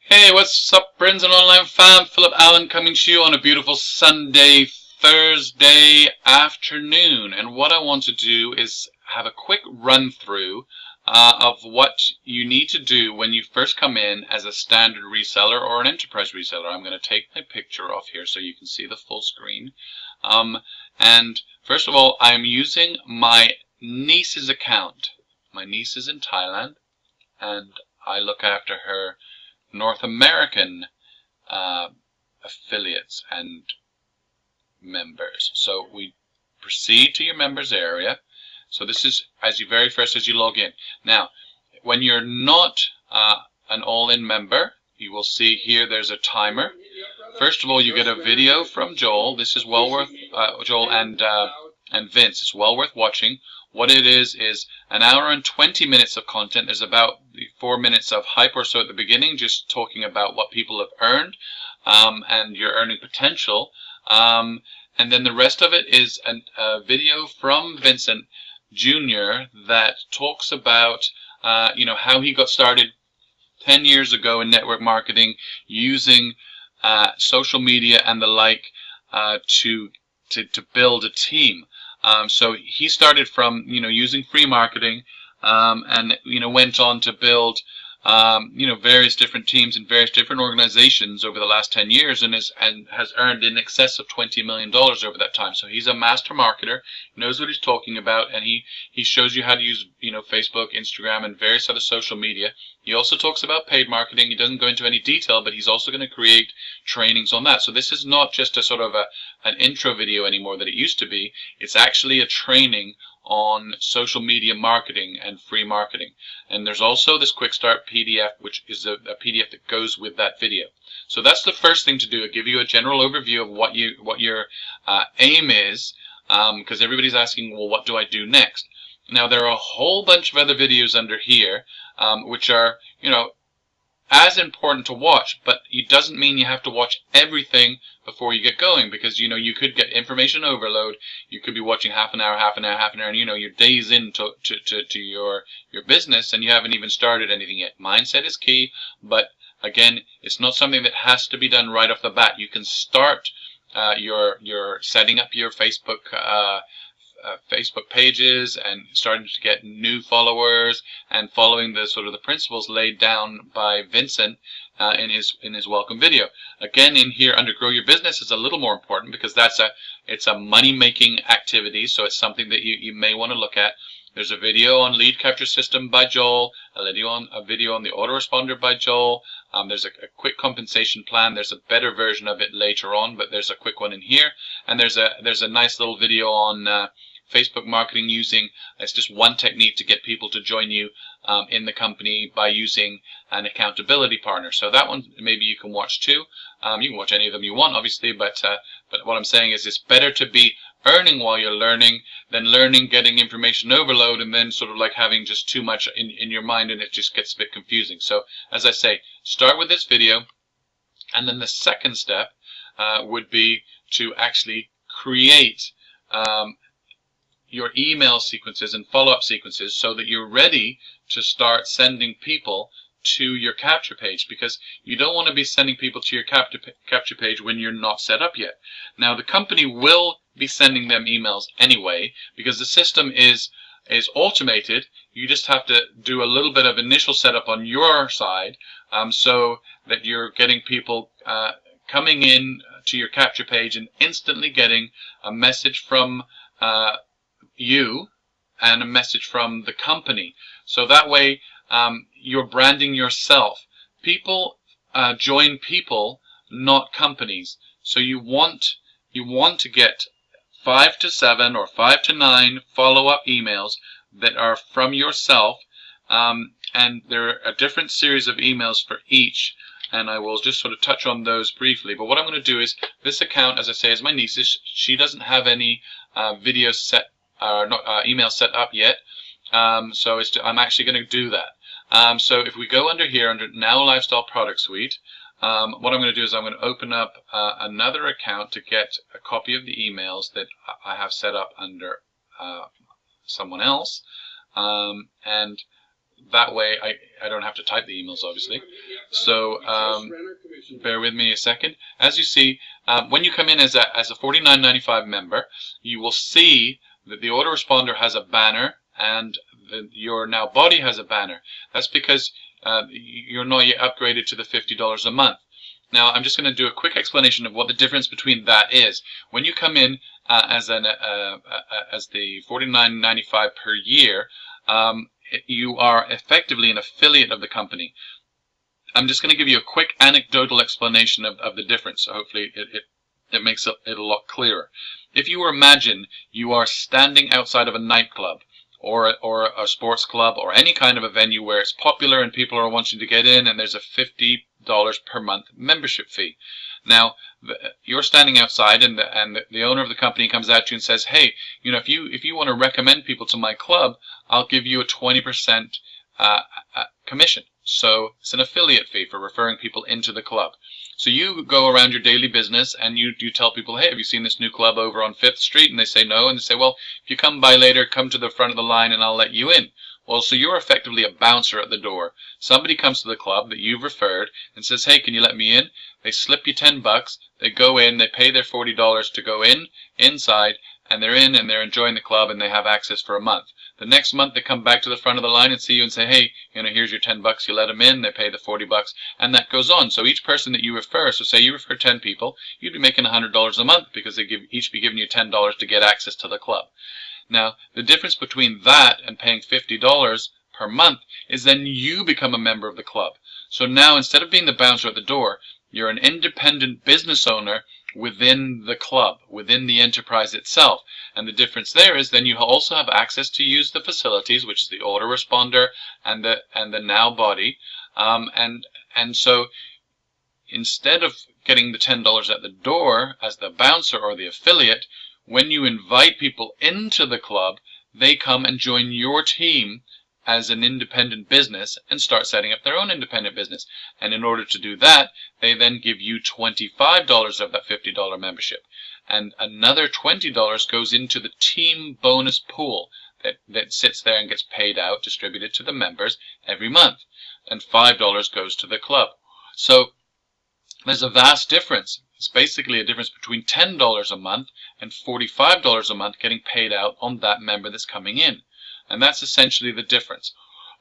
Hey, what's up, friends and online fam? Philip Allen coming to you on a beautiful Sunday, Thursday afternoon. And what I want to do is have a quick run through of what you need to do when you first come in as a standard reseller or an enterprise reseller. I'm going to take my picture off here so you can see the full screen. And first of all, I'm using my niece's account. My niece is in Thailand, and I look after her North American affiliates and members. So we proceed to your members area. So this is as you log in. Now, when you're not an all-in member, you will see here there's a timer. First of all, you get a video from Joel. This is well worth Joel and Vince. It's well worth watching. What it is an hour and 20 minutes of content. There's about 4 minutes of hype or so at the beginning, just talking about what people have earned and your earning potential. And then the rest of it is a video from Vincent Jr. that talks about how he got started 10 years ago in network marketing using social media and the like to build a team. So he started from using free marketing and went on to build various different teams in various different organizations over the last 10 years and has earned in excess of $20 million over that time. So he's a master marketer, knows what he's talking about, and he shows you how to use Facebook, Instagram, and various other social media. He also talks about paid marketing. He doesn't go into any detail, but he's also going to create trainings on that. So this is not just a sort of an intro video anymore that it used to be. It's actually a training on social media marketing and free marketing. And there's also this quick start PDF, which is a PDF that goes with that video. So that's the first thing to do. I'll give you a general overview of what your aim is, because everybody's asking, well, what do I do next? Now, there are a whole bunch of other videos under here, which are, as important to watch, but it doesn't mean you have to watch everything before you get going, because you could get information overload. You could be watching half an hour, and you're days into your business and you haven't even started anything yet. Mindset is key, but again, it's not something that has to be done right off the bat. You can start your setting up your Facebook pages and starting to get new followers and following the principles laid down by Vincent in his welcome video. Again, in here under Grow Your Business is a little more important because it's a money-making activity, so it's something that you may want to look at. There's a video on lead capture system by Joel, a video on the autoresponder by Joel. There's a quick compensation plan. There's a better version of it later on, but there's a quick one in here, and there's a nice little video on Facebook marketing using, it's just one technique to get people to join you in the company by using an accountability partner. So that one maybe you can watch too. You can watch any of them you want, obviously, but what I'm saying is it's better to be earning while you're learning than learning, getting information overload, and then sort of like having just too much in your mind and it just gets a bit confusing. So as I say, start with this video, and then the second step would be to actually create your email sequences and follow-up sequences so that you're ready to start sending people to your capture page, because you don't want to be sending people to your capture page when you're not set up yet. Now, the company will be sending them emails anyway because the system is automated. You just have to do a little bit of initial setup on your side so that you're getting people coming in to your capture page and instantly getting a message from you and a message from the company. So that way you're branding yourself. People join people, not companies. So you want to get 5 to 7 or 5 to 9 follow-up emails that are from yourself, and there are a different series of emails for each, and I will just sort of touch on those briefly. But what I'm going to do is, this account, as I say, is my niece's. She doesn't have any video set email set up yet, so I'm actually going to do that. So if we go under here, under Now Lifestyle Product Suite, what I'm going to do is I'm going to open up another account to get a copy of the emails that I have set up under someone else, and that way I don't have to type the emails, obviously. So bear with me a second. As you see, when you come in as a $49.95 member, you will see that the autoresponder has a banner and your Now body has a banner. That's because you're not yet upgraded to the $50 a month. Now I'm just going to do a quick explanation of what the difference between that is. When you come in as the $49.95 per year, you are effectively an affiliate of the company. I'm just going to give you a quick anecdotal explanation of the difference. So hopefully it makes it a lot clearer. If you imagine you are standing outside of a nightclub or a sports club or any kind of a venue where it's popular and people are wanting to get in, and there's a $50 per month membership fee. Now you're standing outside, and the owner of the company comes at you and says, hey, if you want to recommend people to my club, I'll give you a 20% commission. So it's an affiliate fee for referring people into the club. So you go around your daily business and you tell people, hey, have you seen this new club over on 5th Street? And they say no. And they say, well, if you come by later, come to the front of the line and I'll let you in. Well, so you're effectively a bouncer at the door. Somebody comes to the club that you've referred and says, hey, can you let me in? They slip you $10. They go in, they pay their $40 to go inside, and they're in and they're enjoying the club and they have access for a month. The next month they come back to the front of the line and see you and say, hey, here's your $10. You let them in, they pay the $40, and that goes on. So each person that you refer, so say you refer 10 people, you'd be making $100 a month because they each be giving you $10 to get access to the club. Now, the difference between that and paying $50 per month is then you become a member of the club. So now, instead of being the bouncer at the door, you're an independent business owner within the club, within the enterprise itself. And the difference there is then you also have access to use the facilities, which is the autoresponder and the Now body. And so instead of getting the $10 at the door as the bouncer or the affiliate, when you invite people into the club, they come and join your team as an independent business and start setting up their own independent business. And in order to do that, they then give you $25 of that $50 membership. And another $20 goes into the team bonus pool that sits there and gets paid out, distributed to the members every month. And $5 goes to the club. So there's a vast difference. It's basically a difference between $10 a month and $45 a month getting paid out on that member that's coming in. And that's essentially the difference.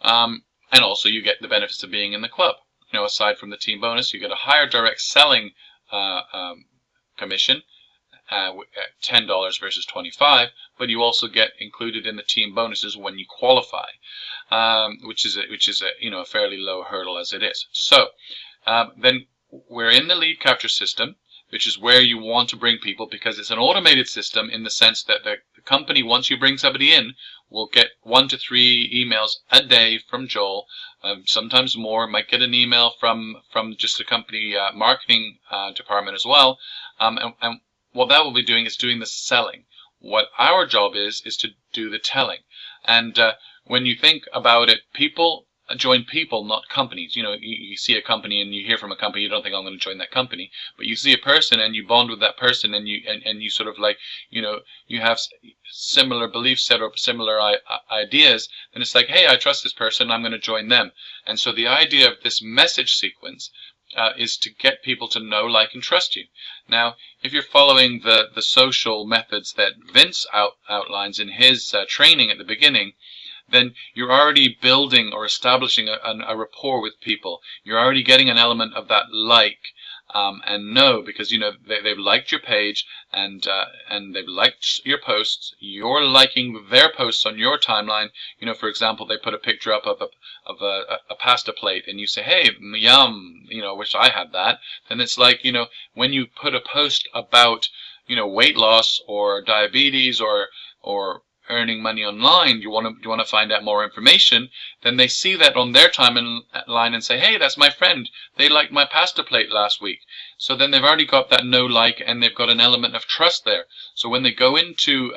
And also you get the benefits of being in the club. Aside from the team bonus, you get a higher direct selling commission, $10 versus $25, but you also get included in the team bonuses when you qualify, which is a fairly low hurdle as it is. So then we're in the lead capture system, which is where you want to bring people, because it's an automated system in the sense that the company, once you bring somebody in, will get 1 to 3 emails a day from Joel, sometimes more. Might get an email from just the company marketing department as well. And what that will be doing is doing the selling. What our job is to do the telling. And when you think about it, people join people, not companies. You see a company and you hear from a company, you don't think, I'm going to join that company, but you see a person and you bond with that person, and you sort of like, you have similar belief set or similar ideas, then it's like, hey, I trust this person, I'm going to join them. And so the idea of this message sequence is to get people to know, like, and trust you. Now, if you're following the social methods that Vince outlines in his training at the beginning, then you're already building or establishing a rapport with people. You're already getting an element of that like and know, because they've liked your page and they've liked your posts. You're liking their posts on your timeline. For example, they put a picture up of a pasta plate, and you say, hey, yum, wish I had that. Then it's like, when you put a post about weight loss or diabetes or earning money online, you want to find out more information, then they see that on their timeline and say, hey, that's my friend, they liked my pasta plate last week. So then they've already got that know, like, and they've got an element of trust there. So when they go into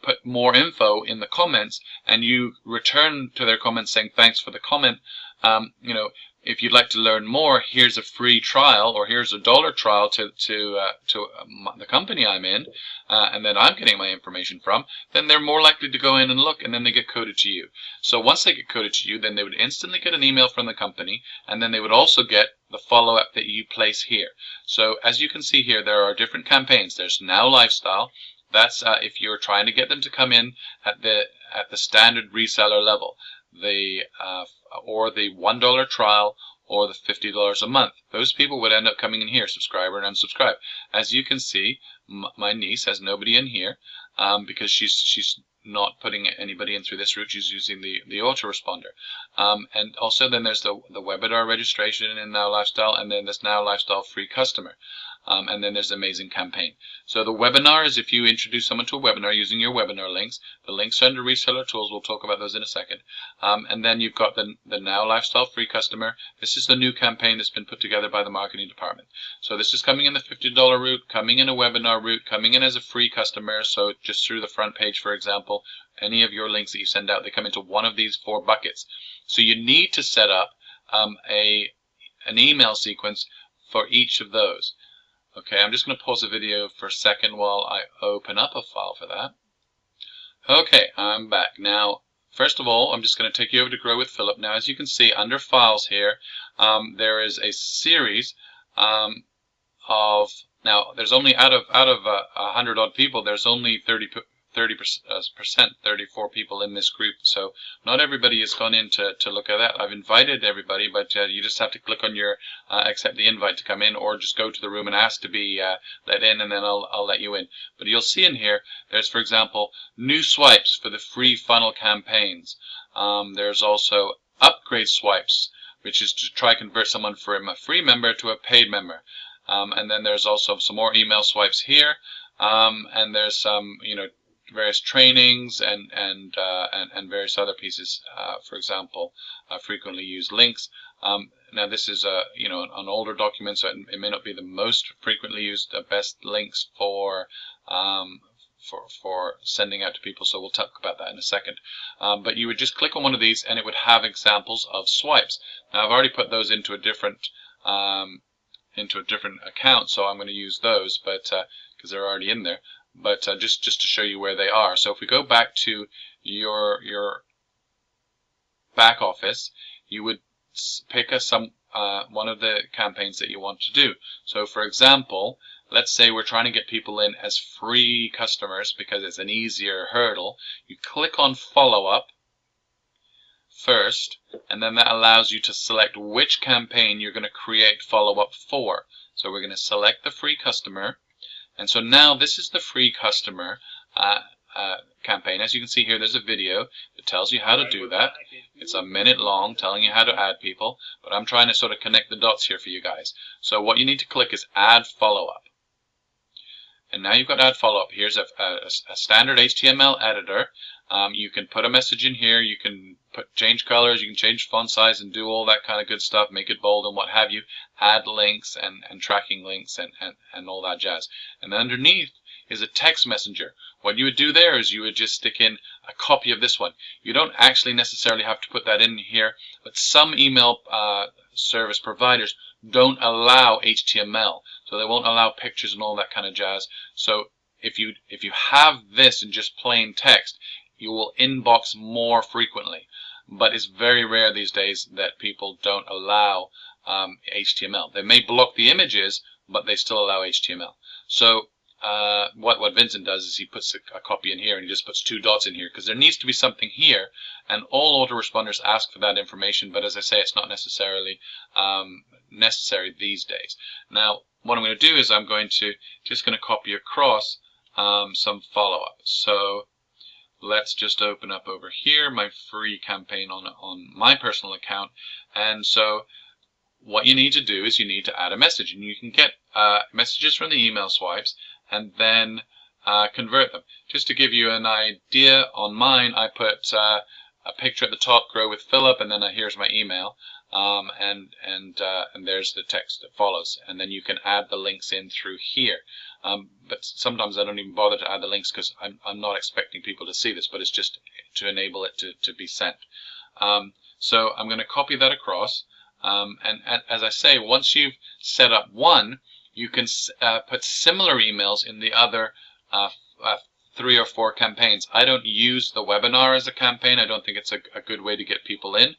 put more info in the comments, and you return to their comments saying thanks for the comment, if you'd like to learn more, here's a free trial, or here's a $1 trial to the company I'm in, and then I'm getting my information from, then they're more likely to go in and look, and then they get coded to you. So once they get coded to you, then they would instantly get an email from the company, and then they would also get the follow-up that you place here. So as you can see here, there are different campaigns. There's Now Lifestyle. That's if you're trying to get them to come in at the standard reseller level, or the $1 trial, or the $50 a month. Those people would end up coming in here, subscriber and unsubscribe. As you can see, my niece has nobody in here because she's not putting anybody in through this route. She's using the autoresponder. And also then there's the webinar registration in Now Lifestyle, and then this Now Lifestyle free customer. And then there's Amazing Campaign. So the webinar is if you introduce someone to a webinar using your webinar links. The links are under Reseller Tools. We'll talk about those in a second. And then you've got the Now Lifestyle free customer. This is the new campaign that's been put together by the marketing department. So this is coming in the $50 route, coming in a webinar route, coming in as a free customer. So just through the front page, for example, any of your links that you send out, they come into one of these 4 buckets. So you need to set up an email sequence for each of those. Okay, I'm just going to pause the video for a second while I open up a file for that. Okay, I'm back. Now, first of all, I'm just going to take you over to Grow with Philip. Now, as you can see, under Files here, there is a series of, now, there's only, out of 100 odd people, there's only 34 people in this group, so not everybody has gone in to look at that. I've invited everybody, but you just have to click on your accept the invite to come in, or just go to the room and ask to be let in, and then I'll let you in. But you'll see in here, there's, for example, new swipes for the free funnel campaigns. There's also upgrade swipes, which is to try convert someone from a free member to a paid member. And then there's also some more email swipes here, and there's some, various trainings and various other pieces. For example, frequently used links. Now this is an older document, so it may not be the most frequently used best links for sending out to people. So we'll talk about that in a second. But you would just click on one of these, and it would have examples of swipes. Now I've already put those into a different account, so I'm going to use those, but because they're already in there. But just to show you where they are. So if we go back to your back office, you would pick one of the campaigns that you want to do. So for example, let's say we're trying to get people in as free customers because it's an easier hurdle. You click on Follow Up first, and then that allows you to select which campaign you're going to create follow-up for. So we're going to select the free customer. And so now this is the free customer campaign. As you can see here, there's a video that tells you how to do that. It's a minute long, telling you how to add people, but I'm trying to sort of connect the dots here for you guys. So what you need to click is Add Follow-Up. And now you've got Add Follow-Up. Here's a standard HTML editor. You can put a message in here, you can change colors, you can change font size and do all that kind of good stuff, make it bold and what have you, add links and tracking links and all that jazz. And underneath is a text messenger. What you would do there is you would just stick in a copy of this one. You don't actually necessarily have to put that in here, but some email service providers don't allow HTML, so they won't allow pictures and all that kind of jazz. So if you have this in just plain text, you will inbox more frequently. But it's very rare these days that people don't allow HTML. They may block the images, but they still allow HTML. So what Vincent does is he puts a copy in here, and he just puts 2 dots in here, because there needs to be something here, and all autoresponders ask for that information, but as I say, it's not necessarily necessary these days. Now, what I'm going to do is I'm just going to copy across some follow-up. So let's just open up over here my free campaign on my personal account. And so what you need to do is you need to add a message, and you can get messages from the email swipes and then convert them. Just to give you an idea, on mine I put a picture at the top, Grow with Philip, and then here's my email, and there's the text that follows, and then you can add the links in through here. But sometimes I don't even bother to add the links because I'm not expecting people to see this, but it's just to enable it to be sent. So I'm going to copy that across. And as I say, once you've set up one, you can put similar emails in the other 3 or 4 campaigns. I don't use the webinar as a campaign. I don't think it's a good way to get people in,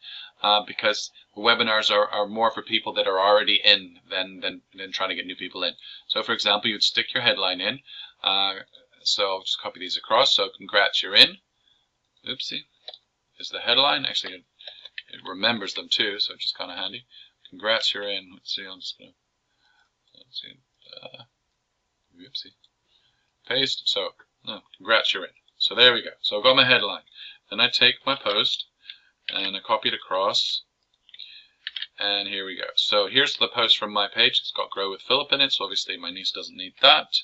because webinars are more for people that are already in than trying to get new people in. So for example, you'd stick your headline in. So I'll just copy these across. So congrats, you're in. Oopsie. Is the headline. Actually, it remembers them too, so it's just kind of handy. Congrats, you're in. Let's see, I'm just going to, let's see, oopsie. Paste. So, congrats, you're in. So there we go. So I've got my headline. Then I take my post and I copy it across. And here we go. So here's the post from my page. It's got Grow with Philip in it, so obviously my niece doesn't need that.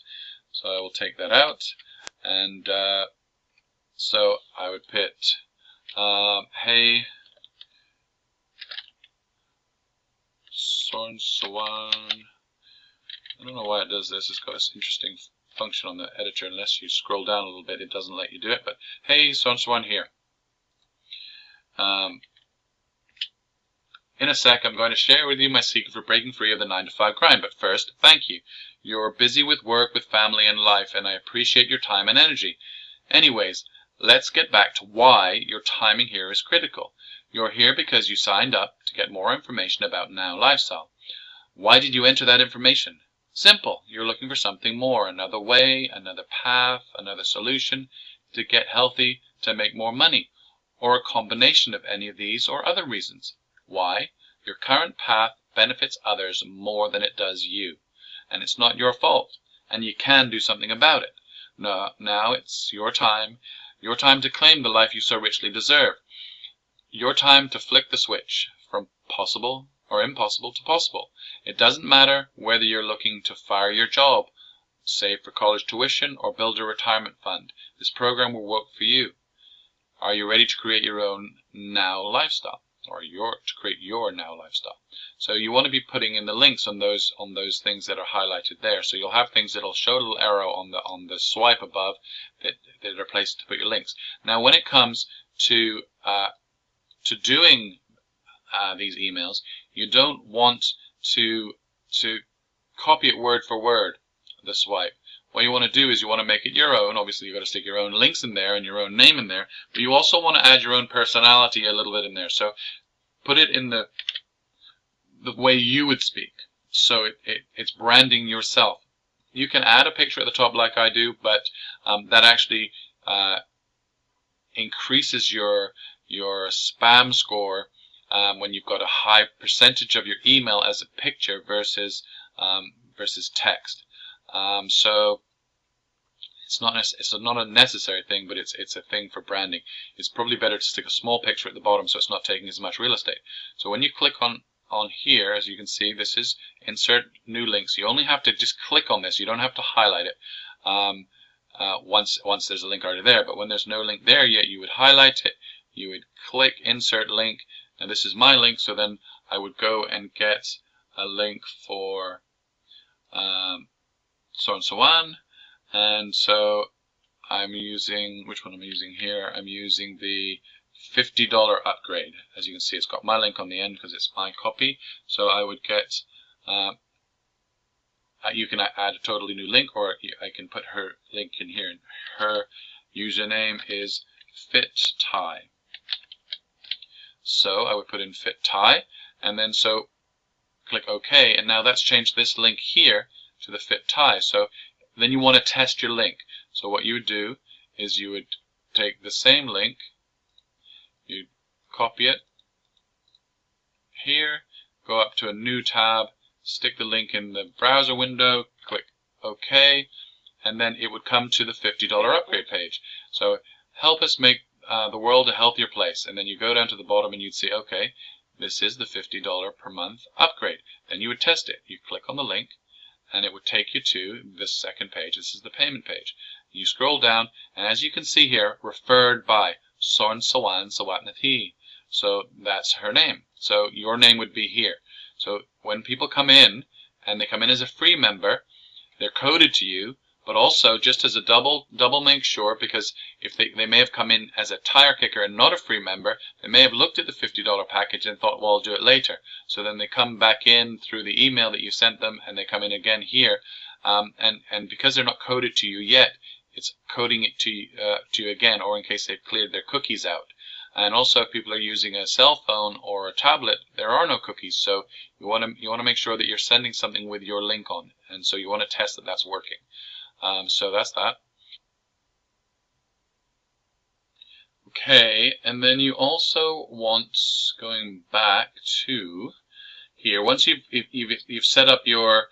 So I will take that out. And so I would put, hey, Sawan. I don't know why it does this. It's got this interesting function on the editor. Unless you scroll down a little bit, it doesn't let you do it. But hey, Sawan here. In a sec, I'm going to share with you my secret for breaking free of the 9-to-5 grind. But first, thank you. You're busy with work, with family, and life, and I appreciate your time and energy. Anyways, let's get back to why your timing here is critical. You're here because you signed up to get more information about Now Lifestyle. Why did you enter that information? Simple. You're looking for something more, another way, another path, another solution to get healthy, to make more money, or a combination of any of these or other reasons. Why? Your current path benefits others more than it does you, and it's not your fault, and you can do something about it. No, now it's your time to claim the life you so richly deserve. Your time to flick the switch from possible or impossible to possible. It doesn't matter whether you're looking to fire your job, save for college tuition, or build a retirement fund. This program will work for you. Are you ready to create your own Now lifestyle, or to create your Now lifestyle? So you want to be putting in the links on those things that are highlighted there. So you'll have things that'll show a little arrow on the swipe above that are places to put your links. Now, when it comes to doing these emails, you don't want to copy it word for word, the swipe. What you want to do is you want to make it your own. Obviously, you've got to stick your own links in there and your own name in there, but you also want to add your own personality a little bit in there. So put it in the way you would speak. So it's branding yourself. You can add a picture at the top like I do, but that actually increases your spam score when you've got a high percentage of your email as a picture versus text. So it's not a necessary thing, but it's a thing for branding. It's probably better to stick a small picture at the bottom so it's not taking as much real estate. So when you click on here, as you can see, this is insert new links. You only have to just click on this. You don't have to highlight it once there's a link already there. But when there's no link there yet, you would highlight it. You would click insert link. Now this is my link, so then I would go and get a link for so and so on. And so I'm using, which one am I using here? I'm using the $50 upgrade. As you can see, it's got my link on the end because it's my copy. So I would get, you can add a totally new link, or I can put her link in here. And her username is FitTie. So I would put in FitTie, and then so click OK, and now that's changed this link here to the FitTie. So then you want to test your link. So what you would do is you would take the same link, you copy it here, go up to a new tab, stick the link in the browser window, click OK, and then it would come to the $50 upgrade page. So help us make the world a healthier place. And then you go down to the bottom and you'd see, okay, this is the $50 per month upgrade. Then you would test it. You click on the link and it would take you to the second page. This is the payment page. You scroll down, and as you can see here, referred by Sorn Sawan Sawatnathi. So that's her name. So your name would be here. So when people come in, and they come in as a free member, they're coded to you But also, just as a double make sure, because if they may have come in as a tire kicker and not a free member, they may have looked at the $50 package and thought, well, I'll do it later. So then they come back in through the email that you sent them, and they come in again here, and because they're not coded to you yet, it's coding it to you again, or in case they've cleared their cookies out. And also, if people are using a cell phone or a tablet, there are no cookies, so you want to make sure that you're sending something with your link on, and so you want to test that that's working. So that's that. Okay, and then you also want, going back to here, once you've set up your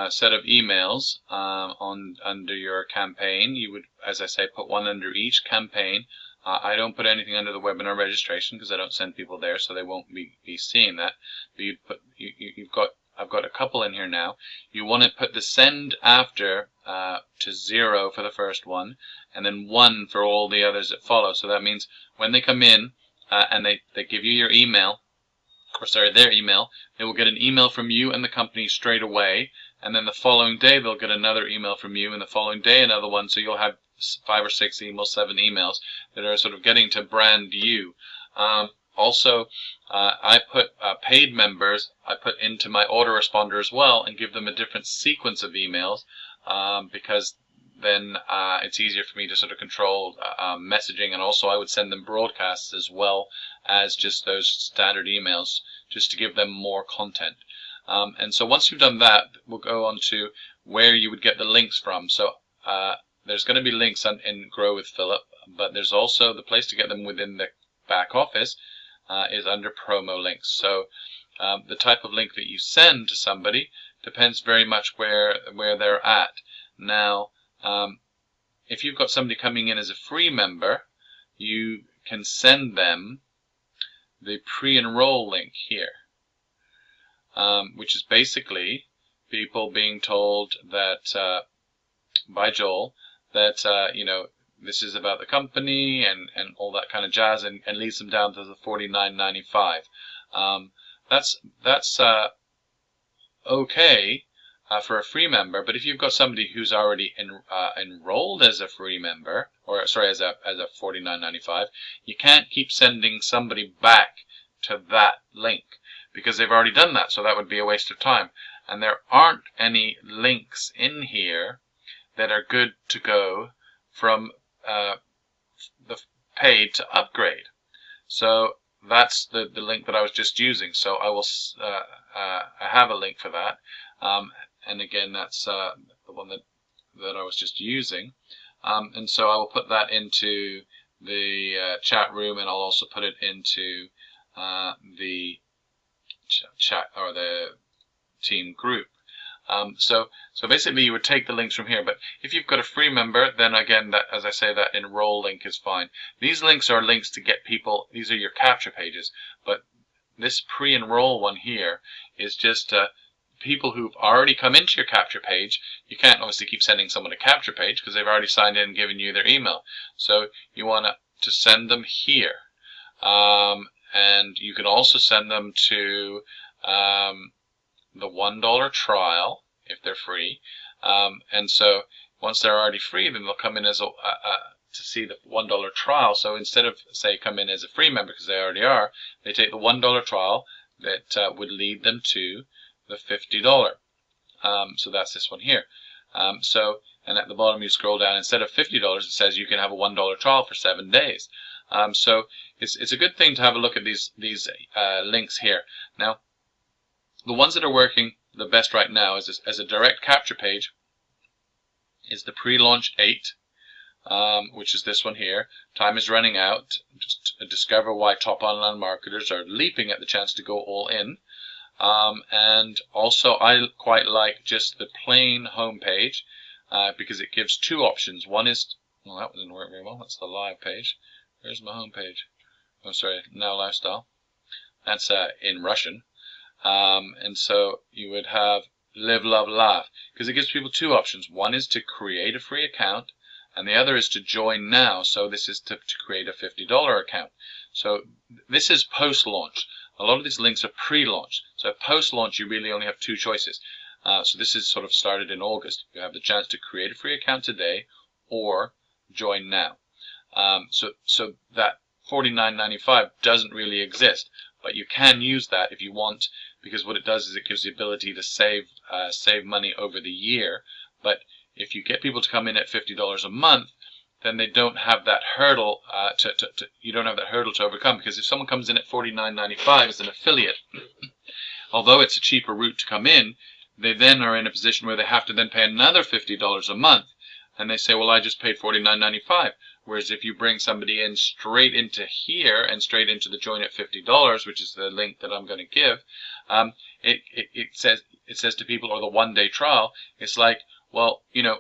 set of emails under your campaign, you would, as I say, put one under each campaign. I don't put anything under the webinar registration because I don't send people there, so they won't be seeing that. But I've got a couple in here now. You want to put the send after to 0 for the first one, and then 1 for all the others that follow. So that means when they come in and they give you your email, or sorry, their email, they will get an email from you and the company straight away, and then the following day they'll get another email from you, and the following day another one. So you'll have 5 or 6 emails, 7 emails that are sort of getting to brand you. Also, I put paid members, I put into my autoresponder as well, and give them a different sequence of emails, because then it's easier for me to sort of control messaging, and also I would send them broadcasts as well as just those standard emails, just to give them more content. And so once you've done that, we'll go on to where you would get the links from. So there's going to be links in Grow with Philip, but there's also the place to get them within the back office is under promo links. So the type of link that you send to somebody depends very much where they're at. Now, if you've got somebody coming in as a free member, you can send them the pre-enroll link here, which is basically people being told that by Joel that this is about the company and all that kind of jazz, and leads them down to the $49.95. That's okay for a free member, but if you've got somebody who's already enrolled as a free member, or sorry, as a $49.95, you can't keep sending somebody back to that link because they've already done that, so that would be a waste of time. And there aren't any links in here that are good to go from the paid to upgrade. So that's the link that I was just using. So I will I have a link for that, and again that's the one that I was just using, and so I will put that into the chat room, and I'll also put it into the chat or the team group. So basically you would take the links from here, but if you've got a free member, then again, that, as I say, that enroll link is fine. These links are links to get people, these are your capture pages, but this pre-enroll one here is just people who've already come into your capture page. You can't obviously keep sending someone a capture page because they've already signed in and given you their email. So you want to send them here, and you can also send them to the $1 trial if they're free, and so once they're already free, then they'll come in as to see the $1 trial. So instead of, say, come in as a free member because they already are, they take the $1 trial that would lead them to the $50. So that's this one here. And at the bottom you scroll down, instead of $50 it says you can have a $1 trial for 7 days. So it's a good thing to have a look at these links here. Now, the ones that are working the best right now as a direct capture page is the pre-launch 8, which is this one here. Time is running out. Just discover why top online marketers are leaping at the chance to go all in. And also I quite like just the plain home page because it gives 2 options. One is, well, that didn't work very well. That's the live page. Where's my home page? Oh, sorry, Now Lifestyle. That's in Russian. And so you would have Live, Love, Laugh, because it gives people 2 options. One is to create a free account, and the other is to join now. So this is to create a $50 account. So this is post-launch. a lot of these links are pre-launch. So post-launch, you really only have two choices. So this is sort of started in August. You have the chance to create a free account today or join now. So that $49.95 doesn't really exist, but you can use that if you want, because what it does is it gives the ability to save money over the year. But if you get people to come in at $50 a month, then they don't have that hurdle you don't have that hurdle to overcome, because if someone comes in at $49.95 as an affiliate, although it's a cheaper route to come in, they then are in a position where they have to then pay another $50 a month, and they say, well, I just paid $49.95. Whereas if you bring somebody in straight into here and straight into the join at $50, which is the link that I'm going to give, it says to people, or the one-day trial, it's like, well, you know,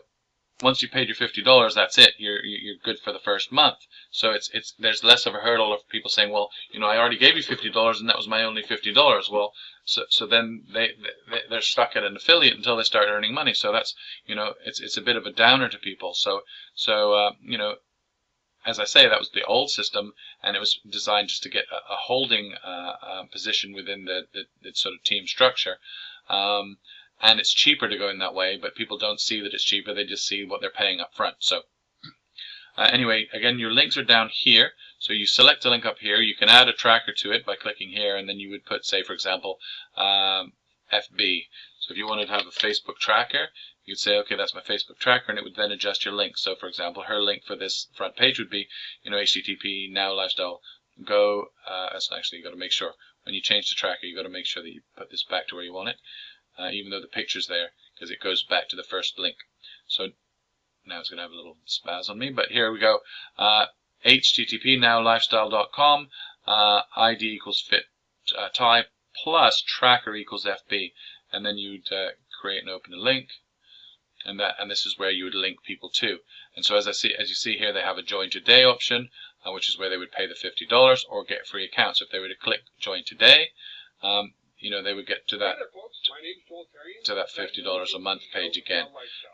once you paid your $50, that's it. You're good for the first month. So there's less of a hurdle of people saying, well, you know, I already gave you $50 and that was my only $50. Well, so then they're stuck at an affiliate until they start earning money. So that's, you know, it's a bit of a downer to people. So you know, as I say, that was the old system, and it was designed just to get a holding position within the sort of team structure. And it's cheaper to go in that way, but people don't see that it's cheaper. They just see what they're paying up front. So anyway, again, your links are down here. So you select a link up here. You can add a tracker to it by clicking here, and then you would put, say, for example, FB. So if you wanted to have a Facebook tracker, you'd say, okay, that's my Facebook tracker, and it would then adjust your link. So for example, her link for this front page would be, you know, HTTP now lifestyle go. That's actually, you got to make sure when you change the tracker, you got to make sure that you put this back to where you want it. Even though the picture's there, because it goes back to the first link. So now it's going to have a little spaz on me, but here we go. HTTP nowlifestyle.com, ID equals fit type plus tracker equals FB, and then you'd create and open a link, and this is where you would link people to. And so as you see here, they have a join today option, which is where they would pay the $50 or get a free account. So if they were to click join today, you know, they would get to that $50 a month page again.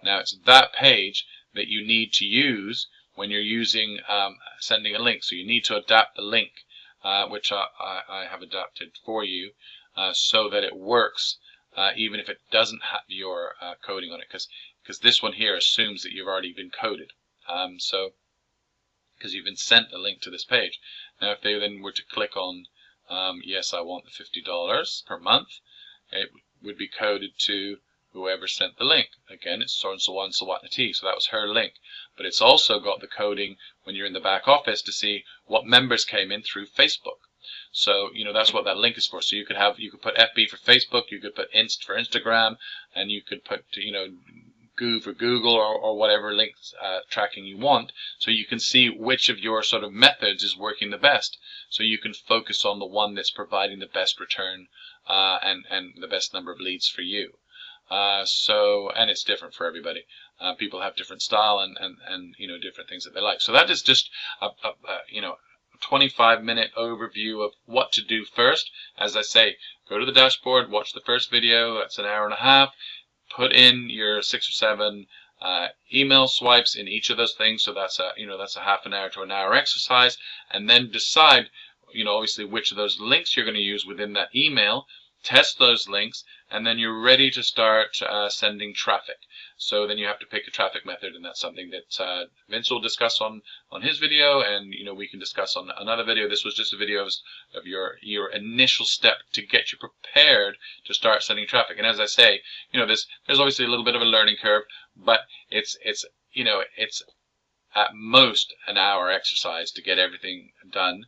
Now it's that page that you need to use when you're using sending a link. So you need to adapt the link, which I have adapted for you, so that it works even if it doesn't have your coding on it, because this one here assumes that you've already been coded. So because you've been sent a link to this page. Now if they then were to click on yes, I want the $50 per month, it would be coded to whoever sent the link. Again, it's so-and-so-one, Sawatnati, so that was her link. But it's also got the coding when you're in the back office to see what members came in through Facebook. So, you know, that's what that link is for. So you could put FB for Facebook, you could put Inst for Instagram, and you could put, you know, Goo for Google, or whatever link tracking you want, so you can see which of your sort of methods is working the best. So you can focus on the one that's providing the best return and the best number of leads for you. And it's different for everybody. People have different style and you know, different things that they like. So that is just a you know, 25-minute overview of what to do first. As I say, go to the dashboard, watch the first video. That's an hour and a half. Put in your 6 or 7 email swipes in each of those things. So that's a half an hour to an hour exercise, and then decide, you know, obviously which of those links you're going to use within that email. Test those links, and then you're ready to start sending traffic. So then you have to pick a traffic method, and that's something that Vince will discuss on his video, and you know, we can discuss on another video. This was just a video of your initial step to get you prepared to start sending traffic. And as I say, you know, there's obviously a little bit of a learning curve, but it's you know, it's at most an hour exercise to get everything done.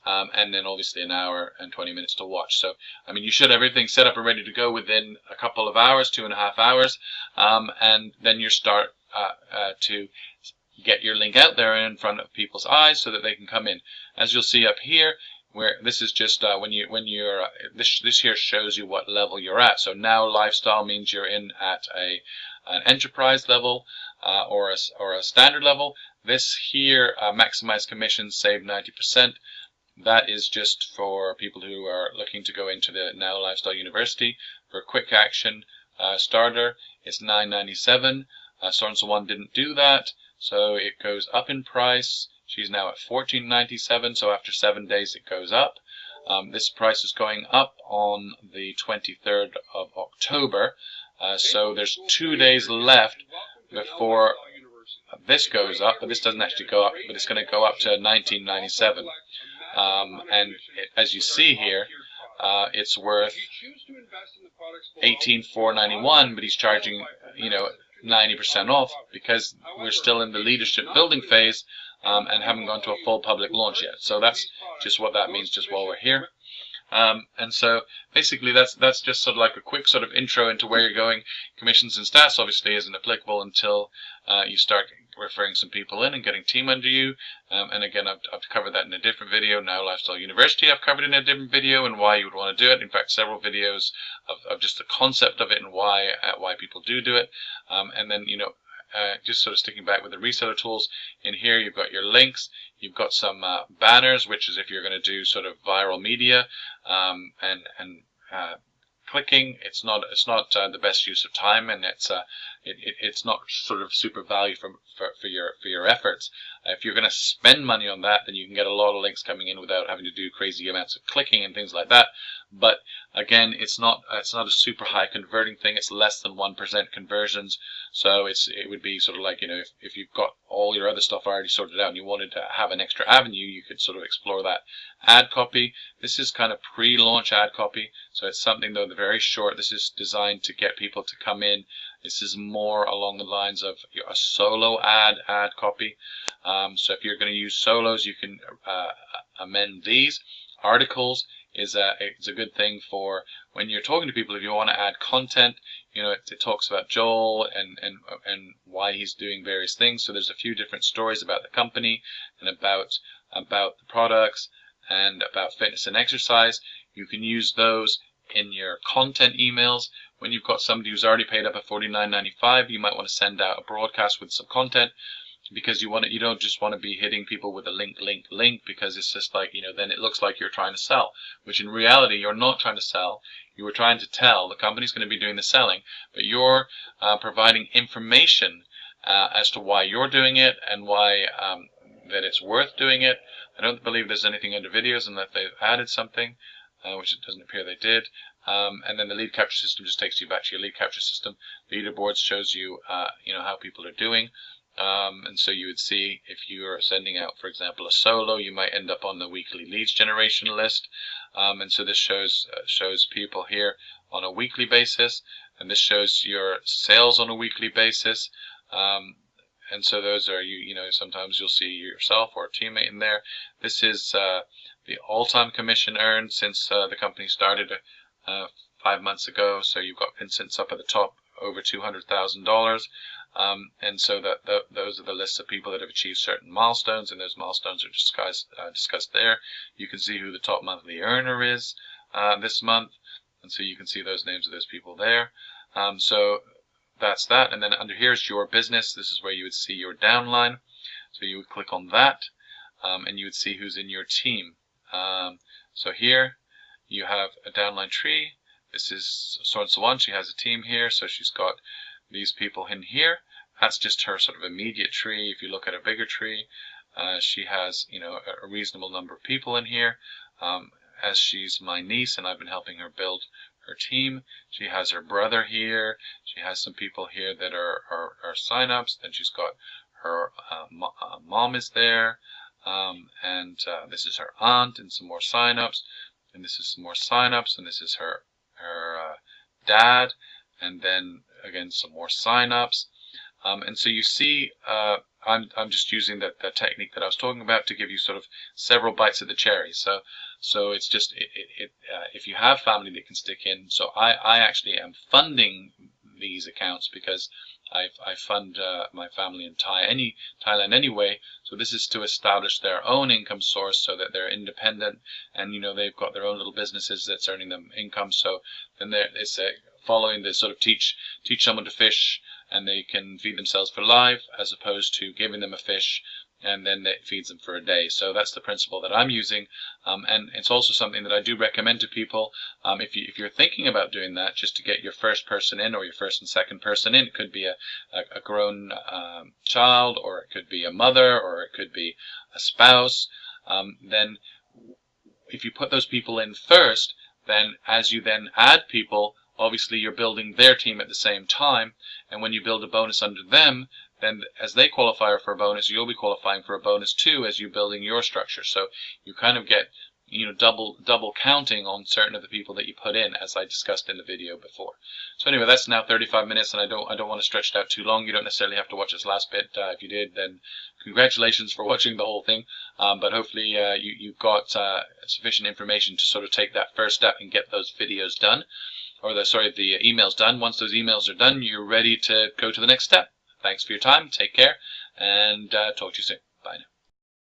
And then obviously an hour and 20 minutes to watch. So, I mean, you should have everything set up and ready to go within a couple of hours, 2.5 hours, and then you start to get your link out there in front of people's eyes so that they can come in. As you'll see up here, where this is just this here shows you what level you're at. So now lifestyle means you're in at an enterprise level or a standard level. This here, maximize commissions, save 90%. That is just for people who are looking to go into the Now Lifestyle University. For a quick action starter, it's $9.97. So-and-so-one didn't do that, so it goes up in price. She's now at $14.97, so after 7 days it goes up. This price is going up on the 23rd of October, so there's 2 days left before this goes up, but this doesn't actually go up, but it's going to go up to 1997. And as you see here, it's worth 18,491, but he's charging 90% off because we're still in the leadership building phase and haven't gone to a full public launch yet. So that's just what that means just while we're here. And so basically that's just sort of like a quick sort of intro into where you're going. Commissions and stats obviously isn't applicable until you start referring some people in and getting team under you. And again, I've covered that in a different video. Now Lifestyle University I've covered in a different video, and why you would want to do it. In fact, several videos of just the concept of it and why people do it. And then just sort of sticking back with the reseller tools. In here you've got your links, you've got some banners, which is if you're going to do sort of viral media, and clicking. It's not the best use of time, and it's not sort of super value for your efforts. If you're going to spend money on that, then you can get a lot of links coming in without having to do crazy amounts of clicking and things like that. But again, it's not a super high converting thing. It's less than 1% conversions. So it would be sort of like, if you've got all your other stuff already sorted out and you wanted to have an extra avenue, you could sort of explore that. Ad copy. This is kind of pre-launch ad copy. So it's something, though, very short. This is designed to get people to come in. This is more along the lines of a solo ad copy. So if you're going to use solos, you can amend these. Articles is a good thing for when you're talking to people. If you want to add content, it talks about Joel and why he's doing various things. So there's a few different stories about the company and about the products and about fitness and exercise. You can use those in your content emails. When you've got somebody who's already paid up at $49.95, you might want to send out a broadcast with some content, because you don't just want to be hitting people with a link, because it's just like, then it looks like you're trying to sell, which in reality you're not trying to sell. You were trying to tell. The company's going to be doing the selling, but you're providing information as to why you're doing it and why that it's worth doing it. I don't believe there's anything under videos unless they've added something, which it doesn't appear they did. And then the lead capture system just takes you back to your lead capture system. Leaderboards shows you, how people are doing. And so you would see if you're sending out, for example, a solo, you might end up on the weekly leads generation list. And so this shows people here on a weekly basis, and this shows your sales on a weekly basis. And so those are sometimes you'll see yourself or a teammate in there. This is the all-time commission earned since the company started 5 months ago. So you've got Vincent's up at the top, over $200,000. And so those are the lists of people that have achieved certain milestones, and those milestones are discussed there. You can see who the top monthly earner is this month, and so you can see those names of those people there. So that's that. And then under here is your business. This is where you would see your downline. So you would click on that, and you would see who's in your team. So here you have a downline tree. This is so and so on. She has a team here, so she's got these people in here. That's just her sort of immediate tree. If you look at a bigger tree, she has a reasonable number of people in here. As she's my niece and I've been helping her build her team, she has her brother here. She has some people here that are sign-ups. Then she's got her mom is there, and this is her aunt and some more sign-ups, and this is some more sign-ups, and this is her dad, and then again some more sign-ups. And so you see, I'm just using the technique that I was talking about to give you sort of several bites of the cherry. So it's just if you have family that can stick in. So I actually am funding these accounts because I fund my family in Thailand anyway. So this is to establish their own income source so that they're independent, and they've got their own little businesses that's earning them income. So then it's following the sort of teach someone to fish and they can feed themselves for life, as opposed to giving them a fish and then it feeds them for a day. So that's the principle that I'm using, and it's also something that I do recommend to people. If you're thinking about doing that, just to get your first person in or your first and second person in, it could be a grown child, or it could be a mother, or it could be a spouse. Then if you put those people in first, then as you then add people, obviously you're building their team at the same time, and when you build a bonus under them, then as they qualify for a bonus, you'll be qualifying for a bonus too as you're building your structure. So you kind of get, you know, double counting on certain of the people that you put in, as I discussed in the video before. So anyway, that's now 35 minutes, and I don't want to stretch it out too long. You don't necessarily have to watch this last bit. If you did, then congratulations for watching the whole thing. But hopefully you've got sufficient information to sort of take that first step and get those videos done, or the emails done. Once those emails are done, you're ready to go to the next step. Thanks for your time. Take care, and talk to you soon. Bye now.